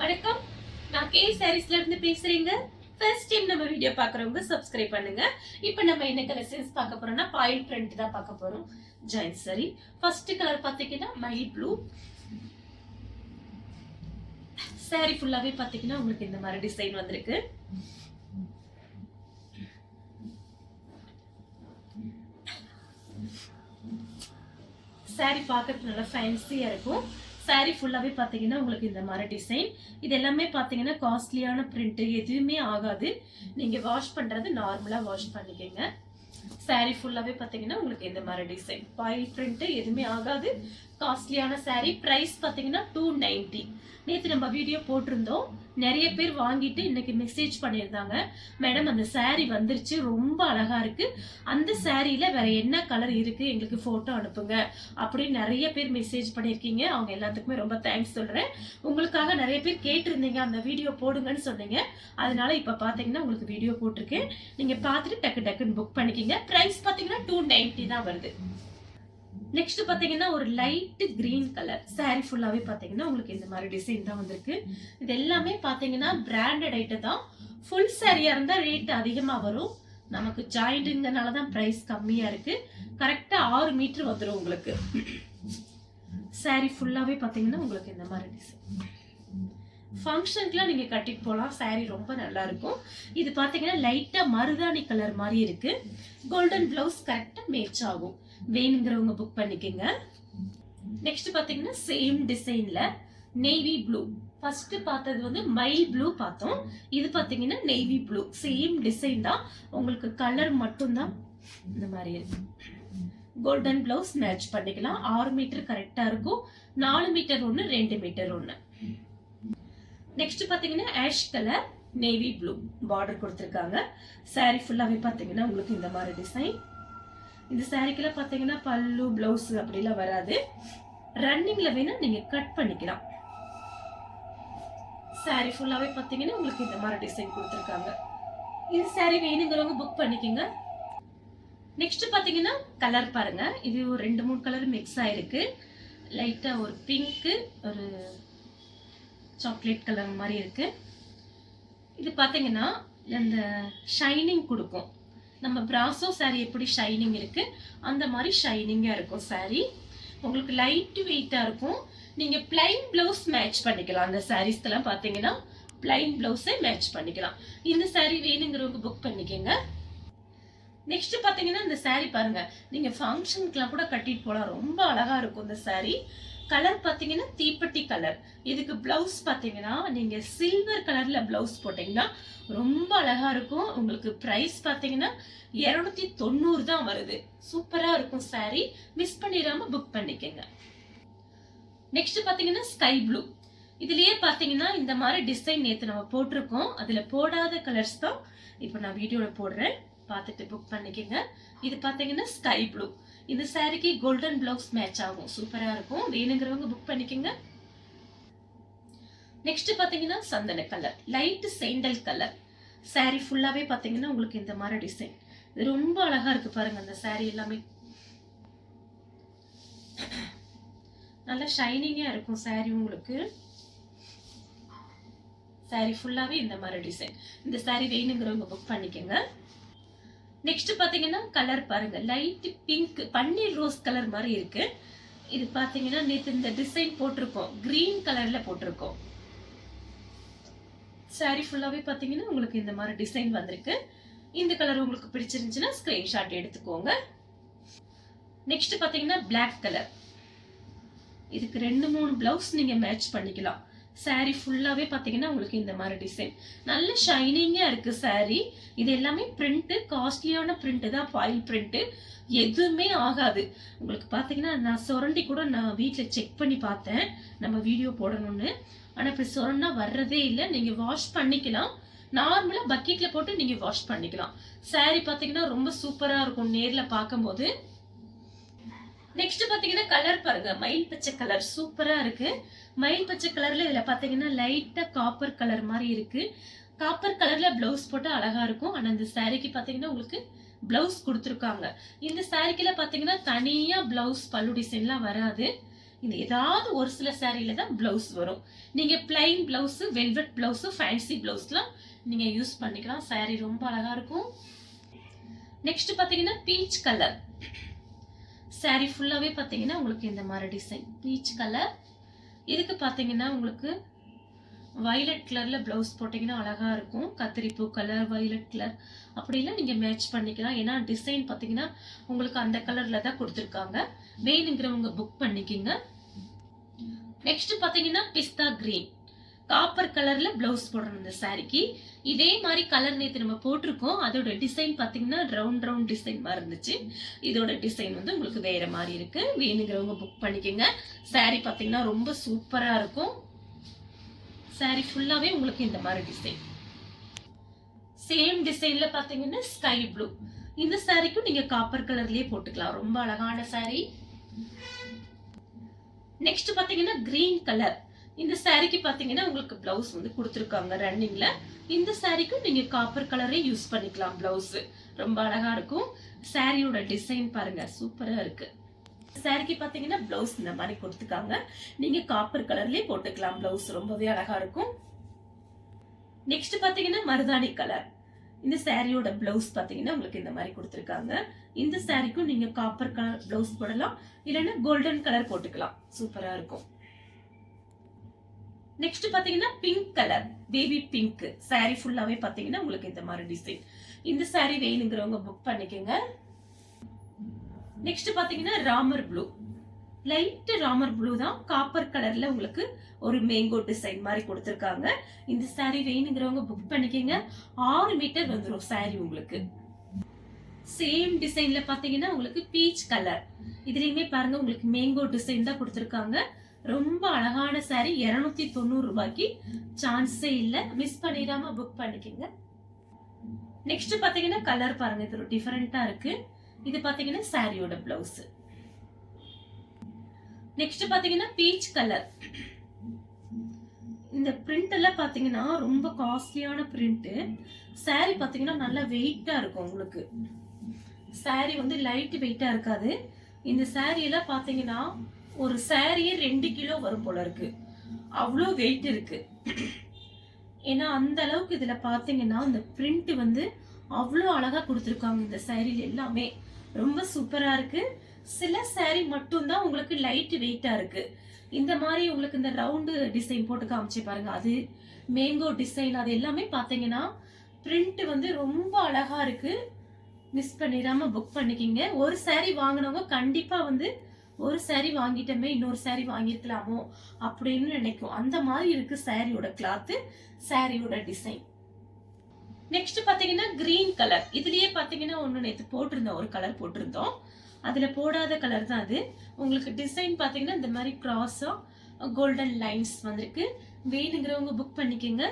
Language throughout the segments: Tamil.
வணக்கம், நான் கே சாரீஸ்ல இருந்து பேசுறேங்க. ஃபர்ஸ்ட் டைம் நம்ம வீடியோ பாக்குறவங்க சப்ஸ்கிரைப் பண்ணுங்க. இப்போ நம்ம என்ன கலெக்ஷன்ஸ் பார்க்க போறோம்னா பாயில் பிரிண்ட் தான் பார்க்க போறோம். ஜாயின் சாரி ஃபர்ஸ்ட் கலர் பாத்தீங்கன்னா மைல் ப்ளூ. சாரி ஃபுல்லாவே பாத்தீங்கன்னா உங்களுக்கு இந்த மாதிரி டிசைன் வந்திருக்கு. சாரி பார்க்கறதுக்கு நல்லா ஃபேன்சியா இருக்கும். சாரி ஃபுல்லாவே பாத்தீங்கன்னா உங்களுக்கு இந்த மாதிரி டிசைன். இது எல்லாமே பாத்தீங்கன்னா காஸ்ட்லியான பிரிண்ட், எதுவுமே ஆகாது. நீங்க வாஷ் பண்றது நார்மலா வாஷ் பண்ணிக்கங்க. சாரி ஃபுல்லாவே பாத்தீங்கன்னா உங்களுக்கு இந்த மாதிரி டிசைன், பாயில் பிரிண்ட், எதுவுமே ஆகாது. காஸ்ட்லியான சாரி. பிரைஸ் பாத்தீங்கன்னா 290. நேத்து நம்ம வீடியோ போட்டிருந்தோம், நிறைய பேர் வாங்கிட்டு இன்னைக்கு மெசேஜ் பண்ணியிருந்தாங்க, மேடம் அந்த சாரி வந்துருச்சு, ரொம்ப அழகா இருக்கு, அந்த சாரியில வேற என்ன கலர் இருக்கு எங்களுக்கு போட்டோ அனுப்புங்க அப்படின்னு நிறைய பேர் மெசேஜ் பண்ணிருக்கீங்க. அவங்க எல்லாத்துக்குமே ரொம்ப தேங்க்ஸ் சொல்றேன். உங்களுக்காக நிறைய பேர் கேட்டிருந்தீங்க அந்த வீடியோ போடுங்கன்னு சொன்னீங்க, அதனால இப்ப பாத்தீங்கன்னா உங்களுக்கு வீடியோ போட்டிருக்கேன். நீங்க பாத்துட்டு டக்கு டக்குன்னு புக் பண்ணிக்கங்க. பிரைஸ் பாத்தீங்கன்னா 290 தான் வருது. நெக்ஸ்ட் பாத்தீங்கன்னா ஒரு லைட் கிரீன் கலர் சாரி ஃபுல்லாவே பாத்தீங்கன்னா உங்களுக்கு இந்த மாதிரி டிசைன் தான் வந்திருக்கு. இது எல்லாமே பாத்தீங்கன்னா பிராண்டட் ஐட்டம் தான். ஃபுல் சாரியா இருந்தா ரேட் அதிகமா வரும், நமக்கு ஜாயிண்ட்ங்கனால தான் பிரைஸ் கம்மியா இருக்கு. கரெக்டா 6 மீட்டர் வந்துடும் உங்களுக்கு. சாரி ஃபுல்லாவே பாத்தீங்கன்னா உங்களுக்கு இந்த மாதிரி டிசைன். ஃபங்க்ஷனுக்குலாம் நீங்க கட்டிட்டு போலாம், சாரி ரொம்ப நல்லா இருக்கும். இது பாத்தீங்கன்னா லைட்டா மருதாணி கலர் மாதிரி இருக்கு. கோல்டன் பிளவுஸ் கரெக்டா மேட்ச் ஆகும். வேணுங்கிறவங்க புக் பண்ணிக்கங்க. நெக்ஸ்ட் பாத்தீங்கன்னா சேம் டிசைன்ல நேவி ப்ளூ. ஃபர்ஸ்ட் பார்த்தது வந்து மைல் ப்ளூ பார்த்தோம். இது பாத்தீங்கன்னா நேவி ப்ளூ. சேம் டிசைன் தான், உங்களுக்கு கலர் மட்டும் தான் இந்த மாதிரி இருக்கு. கோல்டன் பிளவுஸ் மேட்ச் பண்ணிக்கலாம். 6 மீட்டர் கரெக்டா இருக்கும். 4 மீட்டர் ஒன்னு, 2 மீட்டர் ஒன்னு. நெக்ஸ்ட் பாத்தீங்கன்னா ash colour navy blue border கொடுத்திருக்காங்க. சாரி ஃபுல்லாவே பாத்தீங்கன்னா உங்களுக்கு இந்த மாதிரி டிசைன். இந்த சாரிக்கெல்லாம் பாத்தீங்கன்னா பல்லு பிளவுஸ் அப்படிலாம் வராது. ரன்னிங்ல வேணா நீங்க கட் பண்ணிக்கலாம். சாரி ஃபுல்லாவே பாத்தீங்கன்னா உங்களுக்கு இந்த மாதிரி டிசைன் கொடுத்திருக்காங்க. இந்த சாரி வேணுங்கிறவங்க புக் பண்ணிக்கங்க. நெக்ஸ்ட் பாத்தீங்கன்னா கலர் பாருங்க, இது ஒரு 2-3 கலர் மிக்ஸ் ஆயிருக்கு. லைட்டா ஒரு பிங்க், ஒரு சாக்லேட் கலர் மாதிரி இருக்கு. இது பாத்தீங்கன்னா அந்த ஷைனிங் கொடுக்கும். நம்ம பிராசோ சாரி எப்படி ஷைனிங் இருக்கு அந்த மாதிரி ஷைனிங்கா இருக்கும் சாரி. உங்களுக்கு லைட் வெயிட்டா இருக்கும். நீங்க பிளைன் பிளவுஸ் மேட்ச் பண்ணிக்கலாம். அந்த சாரீஸ்க்கெல்லாம் பாத்தீங்கன்னா பிளைன் பிளவுஸே மேட்ச் பண்ணிக்கலாம். இந்த சாரி வேணுங்கிறவங்க புக் பண்ணிக்கங்க. நெக்ஸ்ட் பாத்தீங்கன்னா இந்த சாரி பாருங்க, நீங்க ஃபங்க்ஷனுக்குலாம் கூட கட்டிட்டு போலாம், ரொம்ப அழகா இருக்கும் இந்த சாரி. கலர் பாத்தீங்கன்னா தீப்பெட்டி கலர். இதுக்கு பிளவுஸ் பாத்தீங்கன்னா நீங்க சில்வர் கலர்ல பிளவுஸ் போட்டீங்கன்னா ரொம்ப அழகா இருக்கும். உங்களுக்கு பிரைஸ் பாத்தீங்கன்னா 290 தான் வருது. சூப்பரா இருக்கும் சாரி, மிஸ் பண்ணிடாம புக் பண்ணிக்கங்க. நெக்ஸ்ட் பாத்தீங்கன்னா ஸ்கை ப்ளூ. இதுலயே பாத்தீங்கன்னா இந்த மாதிரி டிசைன் நேத்து நம்ம போட்டிருக்கோம், அதுல போடாத கலர்ஸ் தான் இப்ப நான் வீடியோல போடுறேன், பார்த்துட்டு புக் பண்ணிக்கங்க. இது பாத்தீங்கன்னா ஸ்கை ப்ளூ. இந்த சாரிக்கு கோல்டன் பிளவுஸ் மேட்ச் ஆகும், சூப்பரா இருக்கும். வேணுங்கிறவங்க புக் பண்ணிக்கங்க. நெக்ஸ்ட் பாத்தீங்கன்னா சந்தன colour, light sandal colour. Sorry ஃபுல்லாவே பாத்தீங்கன்னா உங்களுக்கு இந்த மாதிரி டிசைன். இது ரொம்ப அழகா இருக்கு பாருங்க. அந்த சாரி எல்லாமே நல்ல ஷைனிங்கா இருக்கும் சாரி உங்களுக்கு. சாரி ஃபுல்லாவே இந்த மாதிரி டிசைன். இந்த சாரி வேணுங்கிறவங்க புக் பண்ணிக்கங்க. நெக்ஸ்ட் பாத்தீங்கன்னா கலர் பாருங்க, லைட் பிங்க், பன்னீர் ரோஸ் கலர் மாதிரி இருக்கு. இது பாத்தீங்கன்னா நேத்து இந்த டிசைன் போட்டிருக்கோம், கிரீன் கலர்ல போட்டிருக்கோம். சாரி ஃபுல்லாவே பாத்தீங்கன்னா உங்களுக்கு இந்த மாதிரி டிசைன் வந்திருக்கு. இந்த கலர் உங்களுக்கு பிடிச்சிருந்துச்சுன்னா ஸ்கிரீன்ஷாட் எடுத்துக்கோங்க. நெக்ஸ்ட் பாத்தீங்கன்னா பிளாக் கலர். இதுக்கு 2-3 பிளவுஸ் நீங்க மேட்ச் பண்ணிக்கலாம். சாரி ஃபுல்லாவே பாத்தீங்கன்னா உங்களுக்கு இந்த மாதிரி டிசைன், நல்ல ஷைனிங்கா இருக்கு சாரி. இது எல்லாமே பிரிண்ட், காஸ்ட்லியான பிரிண்ட் தான், பாயில் பிரிண்ட், எதுவுமே ஆகாது. உங்களுக்கு பாத்தீங்கன்னா நான் சுரண்டி கூட நான் வீட்டுல செக் பண்ணி பார்த்தேன் நம்ம வீடியோ போடணும்னு, ஆனா இப்படி சொரண்டா வர்றதே இல்லை. நீங்க வாஷ் பண்ணிக்கலாம், நார்மலா பக்கெட்ல போட்டு நீங்க வாஷ் பண்ணிக்கலாம். சாரி பாத்தீங்கன்னா ரொம்ப சூப்பரா இருக்கும் நேர்ல பார்க்கும்போது. நெக்ஸ்ட் பாத்தீங்கன்னா கலர் பாருங்க, மயில் பச்சை கலர் சூப்பரா இருக்கு. மயில் பச்சை கலர்ல இதுல பாத்தீங்கன்னா லைட்டா காப்பர் கலர் மாதிரி இருக்கு. காப்பர் கலர்ல பிளவுஸ் போட்டா அழகா இருக்கும். ஆனா இந்த சாரிக்கு பாத்தீங்கன்னா உங்களுக்கு பிளவுஸ் கொடுத்துருக்காங்க. இந்த சாரிக்குல பாத்தீங்கன்னா தனியா பிளவுஸ் பல்லு டிசைன்லாம் வராது. இந்த ஏதாவது ஒரு சில சாரியில தான் பிளவுஸ் வரும். நீங்க plain blouse, velvet blouse, fancy பிளவுஸ்லாம் நீங்க யூஸ் பண்ணிக்கலாம். சாரி ரொம்ப அழகா இருக்கும். நெக்ஸ்ட் பாத்தீங்கன்னா பீச் கலர். சாரி ஃபுல்லாவே பாத்தீங்கன்னா உங்களுக்கு இந்த மாதிரி டிசைன் பீச் கலர். இதுக்கு பாத்தீங்கன்னா உங்களுக்கு வயலட் கலர்ல பிளவுஸ் போட்டீங்கன்னா அழகா இருக்கும். கத்திரிப்பூ கலர், வயலட் கலர் அப்படிலாம் நீங்க மேட்ச் பண்ணிக்கலாம். ஏன்னா டிசைன் பாத்தீங்கன்னா உங்களுக்கு அந்த கலர்ல தான் கொடுத்துருக்காங்க. வேணுங்கிறவங்க புக் பண்ணிக்கோங்க. நெக்ஸ்ட் பாத்தீங்கன்னா பிஸ்தா கிரீன், காப்பர் கலர்ல பிளவுஸ் போடணும் இந்த சாரிக்கு. இதே மாதிரி கலர் நேத்து நம்ம போட்டிருக்கோம். அதோட டிசைன் பாத்தீங்கன்னா ரவுண்ட் ரவுண்ட் டிசைன் மாதிரி இருந்துச்சு. இதோட டிசைன் வந்து உங்களுக்கு வேற மாதிரி இருக்கு. வேணுங்கிறவங்க புக் பண்ணிக்கோங்க. சாரி பாத்தீங்கன்னா ரொம்ப சூப்பரா இருக்கும். சாரி ஃபுல்லாவே உங்களுக்கு இந்த மாதிரி டிசைன். சேம் டிசைன்ல பாத்தீங்கன்னா ஸ்கை ப்ளூ. இந்த சாரிக்கும் நீங்க காப்பர் கலர்லயே போட்டுக்கலாம். ரொம்ப அழகான சாரி. நெக்ஸ்ட் பாத்தீங்கன்னா கிரீன் கலர். இந்த சாரிக்கு பாத்தீங்கன்னா உங்களுக்கு பிளவுஸ் வந்து கொடுத்துருக்காங்க ரன்னிங்ல. இந்த சாரிக்கும் நீங்க காப்பர் கலரே யூஸ் பண்ணிக்கலாம். பிளவுஸ் ரொம்ப அழகா இருக்கும். சாரியோட டிசைன் பாருங்க சூப்பரா இருக்கு. சாரிக்கு பாத்தீங்கன்னா பிளவுஸ் இந்த மாதிரி கொடுத்துருக்காங்க. நீங்க காப்பர் கலர்லயே போட்டுக்கலாம். பிளவுஸ் ரொம்பவே அழகா இருக்கும். நெக்ஸ்ட் பாத்தீங்கன்னா மருதாணி கலர். இந்த சாரியோட பிளவுஸ் பாத்தீங்கன்னா உங்களுக்கு இந்த மாதிரி கொடுத்துருக்காங்க. இந்த சாரிக்கும் நீங்க காப்பர் கலர் பிளவுஸ் போடலாம், இல்லைன்னா கோல்டன் கலர் போட்டுக்கலாம். சூப்பரா இருக்கும். நெக்ஸ்ட் பாத்தீங்கன்னா pink colour, baby pink. Sorry ஃபுல்லாவே பாத்தீங்கன்னா உங்களுக்கு இந்த மாதிரி டிசைன். இந்த சாரி வேணுங்கிறவங்க புக் பண்ணிக்கோங்க. நெக்ஸ்ட் பாத்தீங்கன்னா Ramar blue, light Ramar blue தான். காப்பர் கலர்ல உங்களுக்கு ஒரு மேங்கோ டிசைன் மாதிரி கொடுத்துருக்காங்க. இந்த சாரி வேணுங்கிறவங்க புக் பண்ணிக்கோங்க. 6 மீட்டர் வந்துடும் சாரி உங்களுக்கு. சேம் டிசைன்ல பாத்தீங்கன்னா உங்களுக்கு பீச் கலர். இதுலயுமே பாருங்க உங்களுக்கு மேங்கோ டிசைன் தான் கொடுத்துருக்காங்க. ரொம்ப அழகான சாரி. 290 ரூபாய்க்கு சான்ஸே இல்ல. மிஸ் பண்ணிடாம புக் பண்ணிக்கோங்க. நெக்ஸ்ட் பாத்தீங்கன்னா கலர் பாருங்க, இது டிஃபரெண்டா இருக்கு. இது பாத்தீங்கன்னா சாரியோட பிளவுஸ். நெக்ஸ்ட் பாத்தீங்கன்னா பீச் கலர். இந்த பிரிண்ட் எல்லாம் பாத்தீங்கன்னா ரொம்ப காஸ்ட்லியான பிரிண்ட். சாரி பாத்தீங்கன்னா நல்லா வெயிட்டா இருக்கும் உங்களுக்கு. சாரி வந்து லைட் வெயிட்டா இருக்காது. இந்த சாரி எல்லாம் பாத்தீங்கன்னா ஒரு சாரியே 2 கிலோ வரும் போல இருக்கு. அவ்வளோ வெயிட் இருக்கு. ஏன்னா அந்த அளவுக்கு இதுல பாத்தீங்கன்னா இந்த பிரிண்ட் வந்து அவ்வளோ அழகா கொடுத்துருக்காங்க. இந்த சாரில எல்லாமே ரொம்ப சூப்பரா இருக்கு. சில சாரி மட்டும் தான் உங்களுக்கு லைட் வெயிட்டா இருக்கு. இந்த மாதிரி உங்களுக்கு இந்த ரவுண்டு டிசைன் போட்டு காமிச்சு பாருங்க, அது மேங்கோ டிசைன், அது எல்லாமே பாத்தீங்கன்னா பிரிண்ட் வந்து ரொம்ப அழகா இருக்கு. மிஸ் பண்ணிடாம புக் பண்ணிக்கிங்க. ஒரு சாரி வாங்கினவங்க கண்டிப்பா வந்து ஒரு சாரி வாங்கிட்டோமே இன்னொரு சாரி வாங்கிருக்கலாமோ அப்படின்னு நினைக்கும். அந்த மாதிரி இருக்கு சாரியோட கிளாத், சாரியோட டிசைன். நெக்ஸ்ட் பாத்தீங்கன்னா கிரீன் கலர். இதுலயே பாத்தீங்கன்னா ஒண்ணு நேத்து போட்டிருந்தோம், ஒரு கலர் போட்டிருந்தோம். அதுல போடாத கலர் தான் அது. உங்களுக்கு டிசைன் பாத்தீங்கன்னா இந்த மாதிரி கிராஸா கோல்டன் லைன்ஸ் வந்திருக்கு. வேணுங்கிறவங்க புக் பண்ணிக்கோங்க.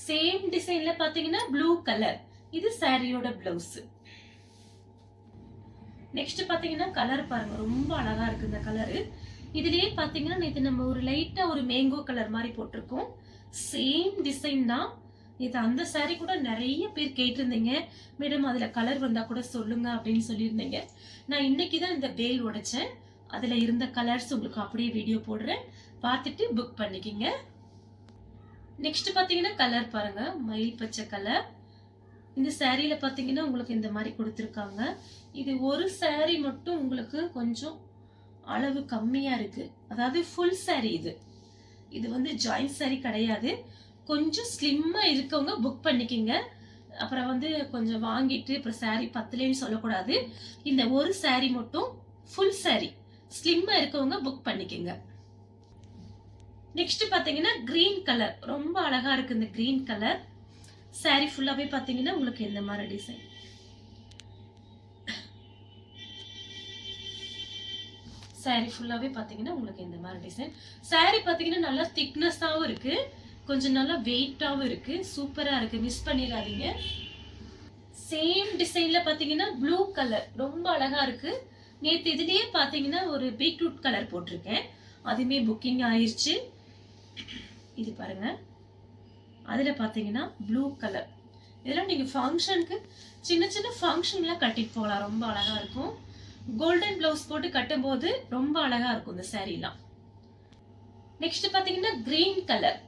சேம் டிசைன்ல பாத்தீங்கன்னா ப்ளூ கலர். இது சாரியோட பிளவுஸ். நெக்ஸ்ட் பாத்தீங்கன்னா கலர் பாருங்க ரொம்ப அழகா இருக்கு இந்த கலரு. இதுலயே பாத்தீங்கன்னா நேத்து நம்ம ஒரு லைட்டா ஒரு மேங்கோ கலர் மாதிரி போட்டிருக்கோம். சேம் டிசைன் தான் இது. அந்த சாரி கூட நிறைய பேர் கேட்டிருந்தீங்க, மேடம் அதுல கலர் வந்தா கூட சொல்லுங்க அப்படின்னு சொல்லியிருந்தீங்க. நான் இன்னைக்குதான் இந்த வேல் உடைச்சேன். அதுல இருந்த கலர்ஸ் உங்களுக்கு அப்படியே வீடியோ போடுறேன், பார்த்துட்டு புக் பண்ணிக்கிங்க. நெக்ஸ்ட் பாத்தீங்கன்னா கலர் பாருங்க, மயில் பச்சை கலர். இந்த சாரியில பாத்தீங்கன்னா உங்களுக்கு இந்த மாதிரி கொடுத்துருக்காங்க. இது ஒரு சாரி மட்டும் உங்களுக்கு கொஞ்சம் அளவு கம்மியா இருக்கு. அதாவது ஃபுல் சாரி இது. இது வந்து ஜாயிண்ட் சாரி கிடையாது. கொஞ்சம் ஸ்லிம்மா இருக்கவங்க புக் பண்ணிக்கிங்க. அப்புறம் வந்து கொஞ்சம் வாங்கிட்டு அப்புறம் சாரி பத்தலேன்னு சொல்லக்கூடாது. இந்த ஒரு சாரி மட்டும் ஃபுல் சாரி ஸ்லிம்மா இருக்கவங்க புக் பண்ணிக்கிங்க. நெக்ஸ்ட் பாத்தீங்கன்னா கிரீன் கலர். ரொம்ப அழகா இருக்கு இந்த கிரீன் கலர். சாரி ஃபுல்லாவே பாத்தீங்கன்னா உங்களுக்கு இந்த மாதிரி டிசைன். சாரி ஃபுல்லாவே பாத்தீங்கன்னா உங்களுக்கு இந்த மாதிரி டிசைன். சாரி பாத்தீங்கன்னா நல்லா திக்னஸாவும் இருக்கு, கொஞ்சம் நல்லா வெயிட்டாவும் இருக்கு. சூப்பரா இருக்கு, மிஸ் பண்ணிடாதீங்க. சேம் டிசைன்ல பாத்தீங்கன்னா ப்ளூ கலர் ரொம்ப அழகா இருக்கு. நேத்து இதுலயே பாத்தீங்கன்னா ஒரு பீட்ரூட் கலர் போட்டிருக்கேன், அதுமே புக்கிங் ஆயிருச்சு. இது பாருங்க, அதுல பாத்தீங்கன்னா ப்ளூ கலர். இதெல்லாம் நீங்க ஃபங்க்ஷனுக்கு சின்ன சின்ன ஃபங்க்ஷன்லாம் கட்டிட்டு போகலாம், ரொம்ப அழகா இருக்கும். கோல்டன் பிளவுஸ் போட்டு கட்டும்போது ரொம்ப அழகா இருக்கும் இந்த சாரீலாம். நெக்ஸ்ட் பாத்தீங்கன்னா கிரீன் கலர்.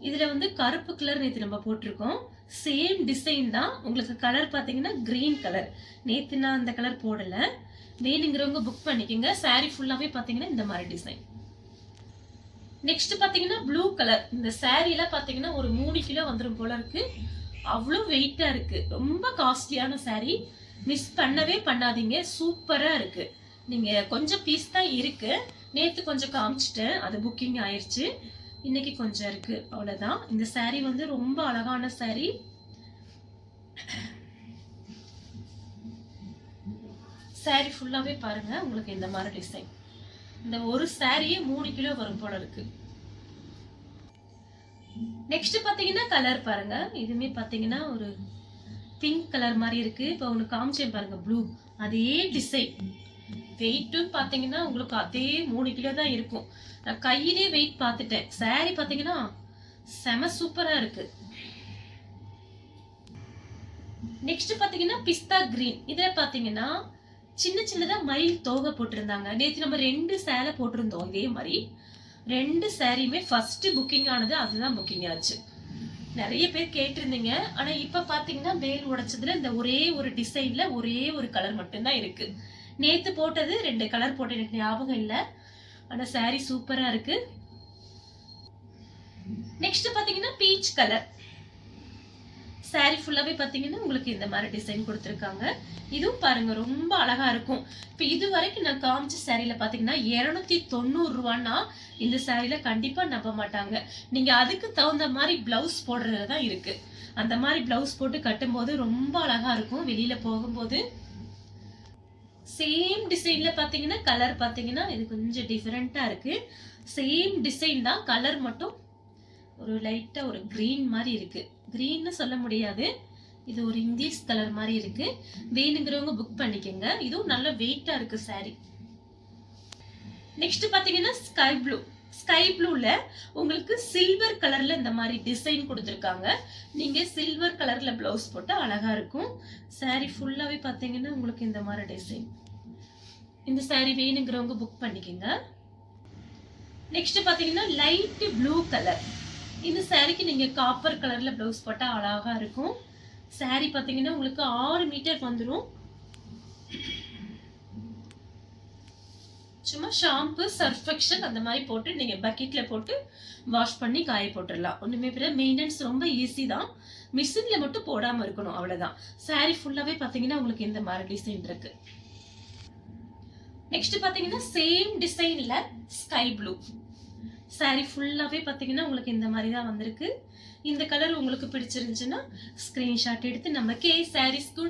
இதுல வந்து கருப்பு கலர் நேத்து நம்ம போட்டிருக்கோம். சேம் டிசைன் தான். உங்களுக்கு கலர் பாத்தீங்கன்னா கிரீன் கலர். நேத்து நான் அந்த கலர் போடல. வேணுங்கிறவங்க புக் பண்ணிக்கோங்க. சாரி ஃபுல்லாவே பாத்தீங்கன்னா இந்த மாதிரி டிசைன். நெக்ஸ்ட் பாத்தீங்கன்னா ப்ளூ கலர். இந்த சாரீல பாத்தீங்கன்னா ஒரு 3 கிலோ வந்துரும் போல இருக்கு. அவ்வளவு வெயிட்டா இருக்கு. ரொம்ப காஸ்ட்லியான சாரி. மிஸ் பண்ணவே பண்ணாதீங்க. சூப்பரா இருக்கு. நீங்க கொஞ்சம் பீஸ் தான் இருக்கு. நேத்து கொஞ்சம் காமிச்சிட்டேன். அது புக்கிங் ஆயிருச்சு. இன்னைக்கு கொஞ்சம் இருக்கு. அவ்வளவுதான். இந்த சாரி வந்து ரொம்ப அழகான சாரி. சாரி ஃபுல்லாவே பாருங்க. உங்களுக்கு இந்த மாதிரி டிசைன். இந்த ஒரு சாரியே 3 கிலோ வரும் போல இருக்கு. நெக்ஸ்ட் பாத்தீங்கன்னா கலர் பாருங்க. இதுமே பாத்தீங்கன்னா ஒரு பிங்க் கலர் மாதிரி இருக்கு. இப்ப ஒன்னு காமிச்சேன் பாருங்க ப்ளூ. அதே டிசைன். வெயிட்டும் பாத்தீங்கன்னா உங்களுக்கு அதே 3 கிலோ தான் இருக்கும். நான் கையிலே வெயிட் பார்த்துட்டேன். சாரி பாத்தீங்கன்னா செம சூப்பரா இருக்கு. நெக்ஸ்ட் பாத்தீங்கன்னா பிஸ்தா கிரீன். இதுல பாத்தீங்கன்னா சின்ன சின்னதா மயில் தோகை போட்டிருந்தாங்க. நேற்று நம்ம 2 சேலை போட்டிருந்தோம் இதே மாதிரி. 2 சாரியுமே ஃபர்ஸ்ட் புக்கிங் ஆனது அதுதான் புக்கிங் ஆச்சு. நிறைய பேர் கேட்டிருந்தீங்க. ஆனா இப்ப பாத்தீங்கன்னா வேல் உடைச்சதுல இந்த ஒரே ஒரு டிசைன்ல ஒரே ஒரு கலர் மட்டும்தான் இருக்கு. நேத்து போட்டது 2 கலர் போட்ட எனக்கு ஞாபகம் இல்ல. ஆனா சாரி சூப்பரா இருக்கு. நெக்ஸ்ட் பாத்தீங்கன்னா பீச் கலர். சாரி ஃபுல்லாவே பாத்தீங்கன்னா உங்களுக்கு இந்த மாதிரி டிசைன் கொடுத்திருக்காங்க. இதுவும் பாருங்க ரொம்ப அழகா இருக்கும். இப்ப இது வரைக்கும் நான் காமிச்ச சாரில பாத்தீங்கன்னா 290 ரூபான்னா இந்த சாரில கண்டிப்பா நம்ப மாட்டாங்க. நீங்க அதுக்கு தகுந்த மாதிரி பிளவுஸ் போடுறதுதான் இருக்கு. அந்த மாதிரி பிளவுஸ் போட்டு கட்டும் போது ரொம்ப அழகா இருக்கும். வெளியில போகும்போது சேம் டிசைன்ல பாத்தீங்கன்னா கலர் பாத்தீங்கன்னா இது கொஞ்சம் டிஃபரெண்டா இருக்கு. சேம் டிசைன் தான். கலர் மட்டும் ஒரு லைட்டா ஒரு கிரீன் மாதிரி இருக்கு. கிரீன்னு சொல்ல முடியாது. இது ஒரு இங்கிலீஷ் கலர் மாதிரி இருக்கு. வேணுங்கிறவங்க புக் பண்ணிக்கோங்க. இதுவும் நல்ல வெயிட்டா இருக்கு சாரி. நெக்ஸ்ட் பாத்தீங்கன்னா ஸ்கை ப்ளூ. ஸ்கை ப்ளூல உங்களுக்கு சில்வர் கலர்ல இந்த மாதிரி டிசைன் கொடுத்திருக்காங்க. நீங்க சில்வர் கலர்ல பிளவுஸ் போட்டா அழகா இருக்கும். சாரி ஃபுல்லாவே பாத்தீங்கன்னா உங்களுக்கு இந்த மாதிரி டிசைன். இந்த சாரி வேணுங்கிறவங்க புக் பண்ணிக்கோங்க. நெக்ஸ்ட் பாத்தீங்கன்னா லைட் ப்ளூ கலர். இந்த சாரிக்கு நீங்க காப்பர் கலர்ல பிளவுஸ் போட்டா அழகா இருக்கும். சாரி பாத்தீங்கன்னா உங்களுக்கு 6 மீட்டர் வந்துரும். சும்மா ஷாம்பு சர்ஃபெக்ஷன் அந்த மாதிரி போட்டு நீங்க பக்கெட்ல போட்டு வாஷ் பண்ணி காய போட்டுடலாம். ஒண்ணுமே பெரிய மெயின்டெனன்ஸ் ரொம்ப ஈஸி தான். மிஷின்ல மட்டும் போடாம இருக்கணும் அவ்வளவுதான். சாரி ஃபுல்லாவே பாத்தீங்கன்னா உங்களுக்கு இந்த மாதிரி டிசைன் இருக்கு. நெக்ஸ்ட் பாத்தீங்கன்னா சேம் டிசைன்ல ஸ்கை ப்ளூ. சாரி ஃபுல்லாவே பாத்தீங்கன்னா உங்களுக்கு இந்த மாதிரி தான் வந்திருக்கு. இந்த கலர் உங்களுக்கு பிடிச்சிருந்துச்சுன்னா ஸ்கிரீன்ஷாட் எடுத்து நம்ம கே சாரீஸ்க்கு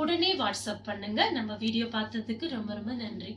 உடனே வாட்ஸ்அப் பண்ணுங்க. நம்ம வீடியோ பார்த்ததுக்கு ரொம்ப ரொம்ப நன்றி.